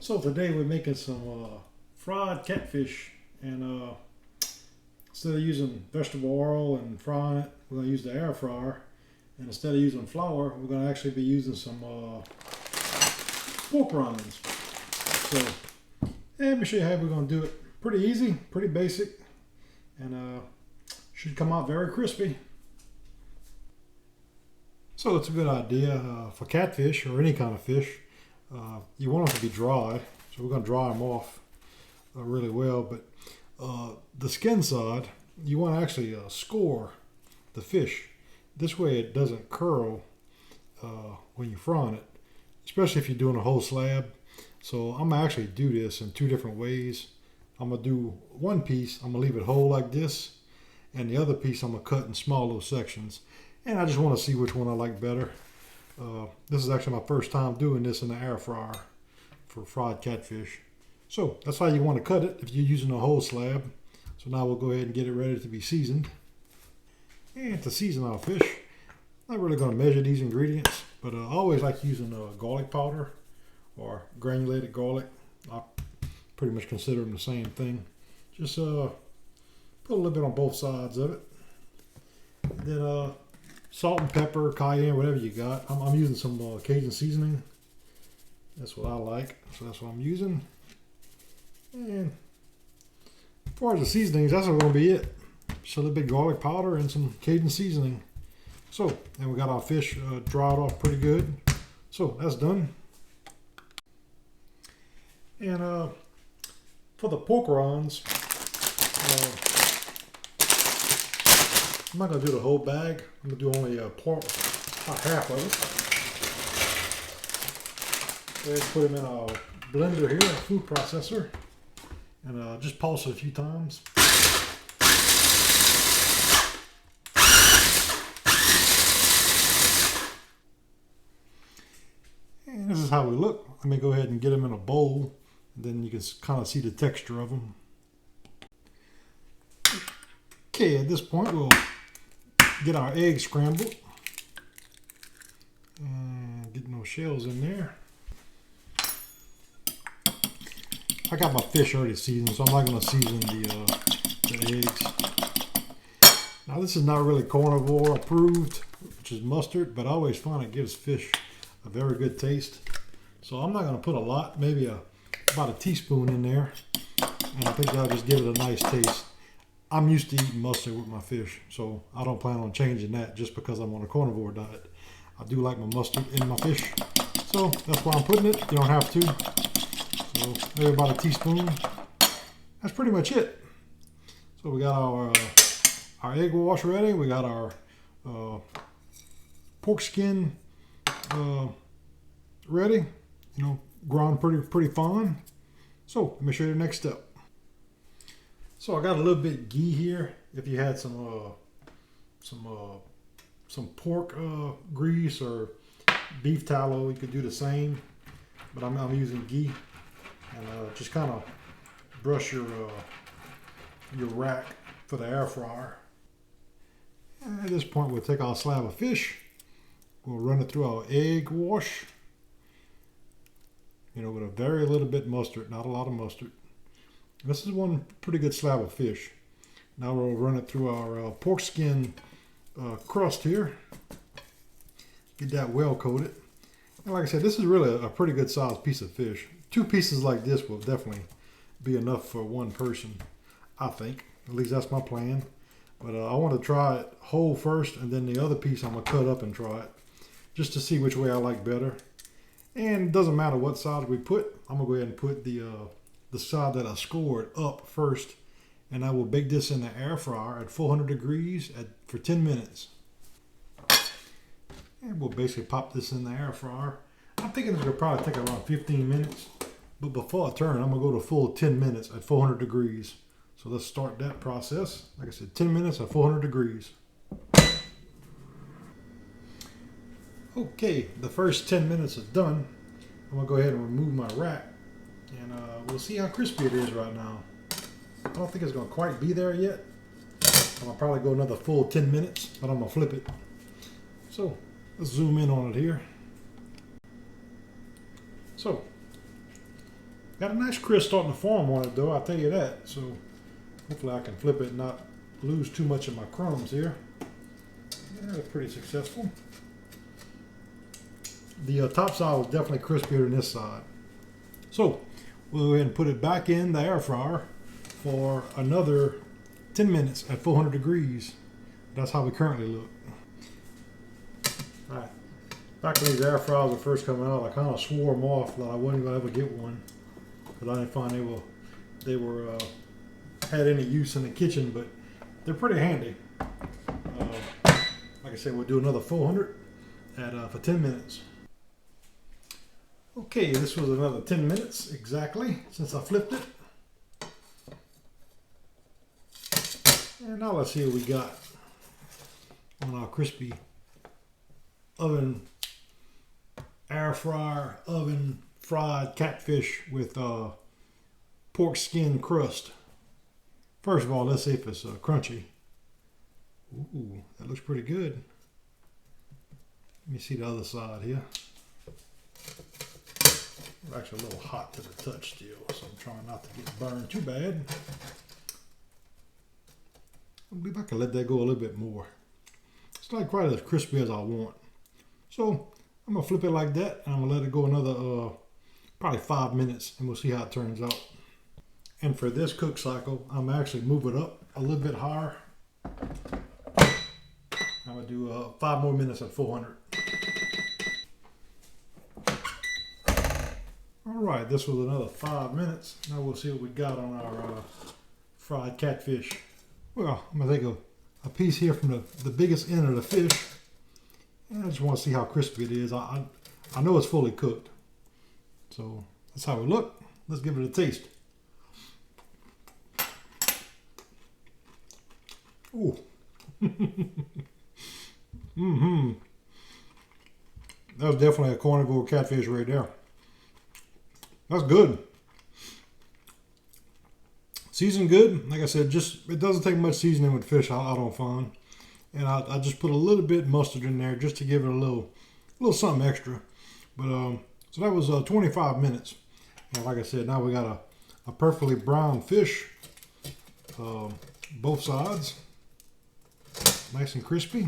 So today we're making some fried catfish, and instead of using vegetable oil and frying it, we're going to use the air fryer. And instead of using flour, we're going to actually be using some pork rinds. So let me show you how we're going to do it. Pretty easy, pretty basic, and should come out very crispy. So it's a good idea for catfish or any kind of fish. You want them to be dry, so we're going to dry them off really well. But the skin side, you want to actually score the fish. This way it doesn't curl when you're frying it, especially if you're doing a whole slab. So I'm going to actually do this in two different ways. I'm going to do one piece, I'm going to leave it whole like this, and the other piece I'm going to cut in small little sections. And I just want to see which one I like better. This is actually my first time doing this in the air fryer for fried catfish. So that's how you want to cut it if you're using a whole slab. So now we'll go ahead and get it ready to be seasoned. And to season our fish, I'm not really going to measure these ingredients, but I always like using garlic powder or granulated garlic. I pretty much consider them the same thing. Just put a little bit on both sides of it. And then salt and pepper, cayenne, whatever you got. I'm using some Cajun Seasoning. That's what I like, so that's what I'm using. And as far as the seasonings, that's going to be it. Just a little bit garlic powder and some Cajun Seasoning. So, and we got our fish dried off pretty good. So that's done. And for the pork rinds, I'm not going to do the whole bag. I'm going to do only about half of it. Go ahead and put them in a blender here, a food processor, and just pulse it a few times. And this is how we look. Let me go ahead and get them in a bowl, and then you can kind of see the texture of them. Okay, at this point we'll get our eggs scrambled and get no shells in there. I got my fish already seasoned, so I'm not going to season the eggs. Now this is not really carnivore approved, which is mustard, but I always find it gives fish a very good taste. So I'm not going to put a lot, maybe about a teaspoon in there, and I think that'll just give it a nice taste. I'm used to eating mustard with my fish, so I don't plan on changing that just because I'm on a carnivore diet. I do like my mustard in my fish, so that's why I'm putting it. You don't have to. So maybe about a teaspoon. That's pretty much it. So we got our egg wash ready. We got our pork skin ready. You know, ground pretty fine. So let me show you the next step. So I got a little bit of ghee here. If you had some pork grease or beef tallow, you could do the same. But I'm using ghee, and just kind of brush your rack for the air fryer. And at this point, we'll take our slab of fish. We'll run it through our egg wash. You know, with a very little bit mustard, not a lot of mustard. This is one pretty good slab of fish. Now we'll run it through our pork skin crust here. Get that well coated. And like I said, this is really a pretty good sized piece of fish. Two pieces like this will definitely be enough for one person, I think. At least that's my plan. But I want to try it whole first, and then the other piece I'm going to cut up and try it, just to see which way I like better. And it doesn't matter what side we put. I'm going to go ahead and put the side that I scored up first, and I will bake this in the air fryer at 400 degrees for 10 minutes. And we'll basically pop this in the air fryer. I'm thinking it'll probably take around 15 minutes, but before I turn, I'm gonna go to full 10 minutes at 400 degrees. So let's start that process. Like I said, 10 minutes at 400 degrees. Okay, the first 10 minutes is done. I'm gonna go ahead and remove my rack, and we'll see how crispy it is right now. I don't think it's going to quite be there yet. I'll probably go another full 10 minutes, but I'm going to flip it. So let's zoom in on it here. So Got a nice crisp starting to form on it though, I'll tell you that. So hopefully I can flip it and not lose too much of my crumbs here. Yeah, that's pretty successful. The top side was definitely crispier than this side. So we'll go ahead and put it back in the air fryer for another 10 minutes at 400 degrees. That's how we currently look. All right. Back when these air fryers were first coming out, I kind of swore them off that I wasn't going to ever get one because I didn't find they were had any use in the kitchen, but they're pretty handy. Like I said, we'll do another 400 for 10 minutes. Okay, this was another 10 minutes exactly since I flipped it. And now let's see what we got on our crispy oven, air fryer, oven fried catfish with pork skin crust. First of all, let's see if it's crunchy. Ooh, that looks pretty good. Let me see the other side here. It's actually a little hot to the touch still, so I'm trying not to get burned too bad. I believe I can let that go a little bit more. It's not quite as crispy as I want. So I'm gonna flip it like that and I'm gonna let it go another probably 5 minutes and we'll see how it turns out. And for this cook cycle, I'm actually move it up a little bit higher. I'm gonna do 5 more minutes at 400. All right, this was another 5 minutes. Now we'll see what we got on our fried catfish. Well, I'm gonna take a piece here from the biggest end of the fish. And I just want to see how crispy it is. I know it's fully cooked. So that's how it look. Let's give it a taste. Ooh. Mm-hmm. That was definitely a carnivore catfish right there. That's good. Seasoned good. Like I said, it doesn't take much seasoning with fish, I don't find. And I just put a little bit mustard in there just to give it a little something extra. But so that was 25 minutes. And like I said, now we got a perfectly brown fish, both sides, nice and crispy.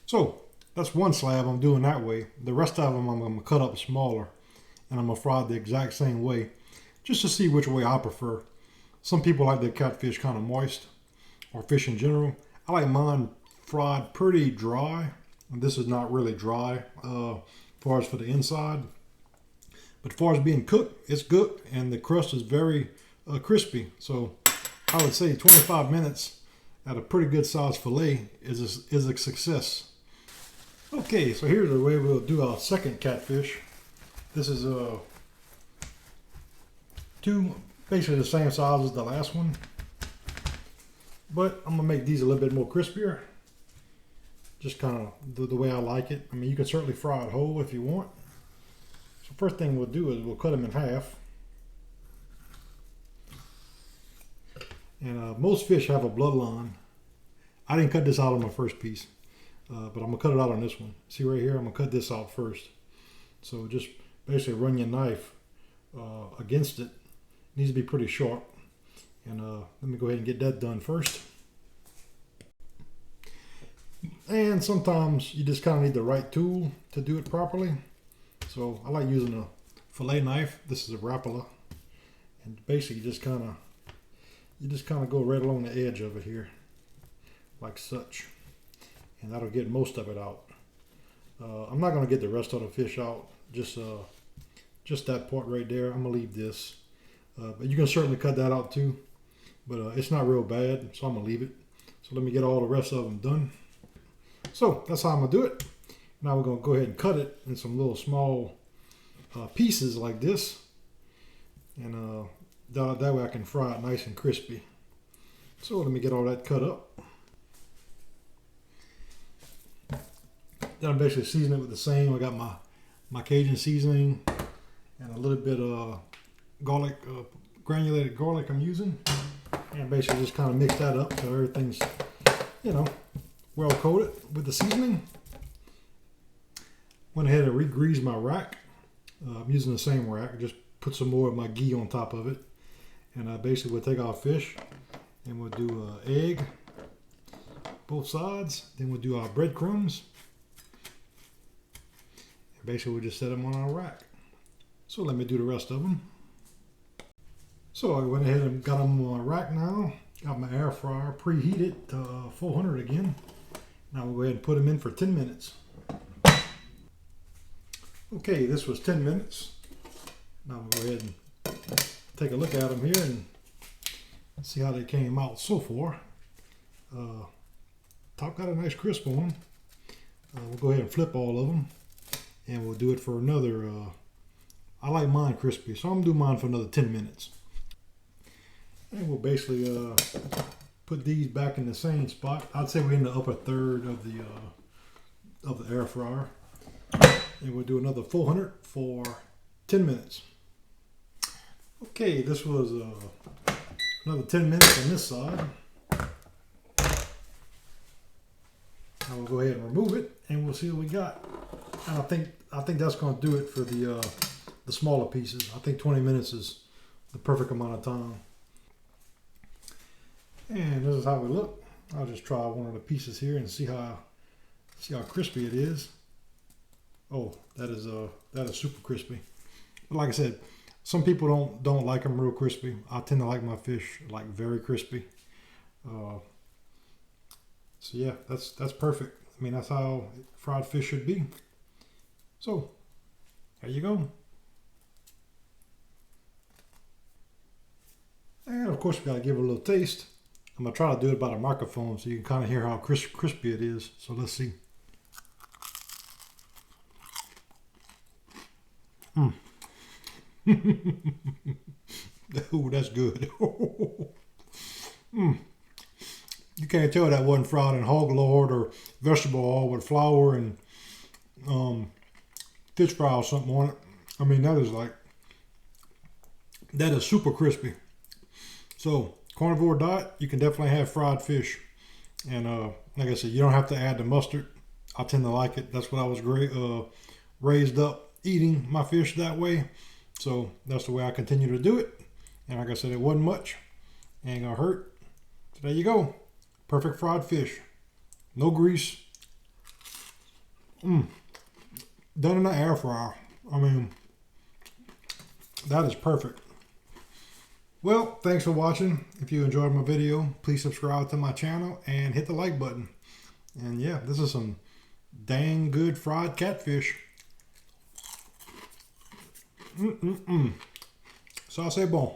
So that's one slab I'm doing that way. The rest of them I'm gonna cut up smaller, and I'm gonna fry it the exact same way, just to see which way I prefer. Some people like their catfish kind of moist, or fish in general. I like mine fried pretty dry, and this is not really dry as far as for the inside, but as far as being cooked, it's good, and the crust is very crispy. So I would say 25 minutes at a pretty good sized fillet is a success. Okay, so here's the way we'll do our second catfish. This is two basically the same size as the last one, but I'm gonna make these a little bit more crispier. Just kind of the way I like it. I mean, you can certainly fry it whole if you want. So first thing we'll do is we'll cut them in half. And most fish have a bloodline. I didn't cut this out on my first piece, but I'm gonna cut it out on this one. See right here, I'm gonna cut this out first. So just basically run your knife against it. It needs to be pretty sharp. And let me go ahead and get that done first. And sometimes you just kind of need the right tool to do it properly. So I like using a fillet knife. This is a Rapala, and basically you just kind of go right along the edge of it here, like such, and that'll get most of it out. I'm not going to get the rest of the fish out. Just that part right there. I'm gonna leave this, but you can certainly cut that out too. But it's not real bad, so I'm gonna leave it. So let me get all the rest of them done. So that's how I'm gonna do it. Now we're gonna go ahead and cut it in some little small pieces like this, and that way I can fry it nice and crispy. So let me get all that cut up. Then I'm basically seasoning it with the same. I got my Cajun seasoning and a little bit of garlic, granulated garlic I'm using, and basically just kind of mix that up so everything's, well coated with the seasoning. Went ahead and re-greased my rack. I'm using the same rack, just put some more of my ghee on top of it. And basically we'll take our fish and we'll do egg, both sides. Then we'll do our breadcrumbs. And basically we'll just set them on our rack. So let me do the rest of them. So I went ahead and got them on my rack now. Got my air fryer preheated to 400 again. Now we'll go ahead and put them in for 10 minutes. Okay, this was 10 minutes. Now we'll go ahead and take a look at them here and see how they came out so far. Top got a nice crisp on them. We'll go ahead and flip all of them, and we'll do it for another, I like mine crispy, so I'm gonna do mine for another 10 minutes. And we'll basically put these back in the same spot. I'd say we're in the upper third of the air fryer. And we'll do another 400 for 10 minutes. Okay, this was another 10 minutes on this side. Now we'll go ahead and remove it, and we'll see what we got. And I think that's going to do it for the smaller pieces. I think 20 minutes is the perfect amount of time. And this is how we look. I'll just try one of the pieces here and see how crispy it is. Oh, that is super crispy. But like I said, some people don't like them real crispy. I tend to like my fish like very crispy. So yeah, that's perfect. I mean, that's how fried fish should be. So there you go. And of course we gotta give it a little taste. I'm gonna try to do it by the microphone so you can kind of hear how crispy it is. So let's see. Oh, that's good. You can't tell that wasn't fried in hog lard or vegetable oil with flour and fish fry or something on it. I mean, that is super crispy. So carnivore diet, you can definitely have fried fish. And like I said, you don't have to add the mustard. I tend to like it. That's what I was raised up eating my fish that way. So that's the way I continue to do it. And like I said, it wasn't much. Ain't gonna hurt. So there you go. Perfect fried fish. No grease. Done in the air fryer. I mean, that is perfect. Well, thanks for watching. If you enjoyed my video, please subscribe to my channel and hit the like button. And yeah, this is some dang good fried catfish. Ça c'est bon.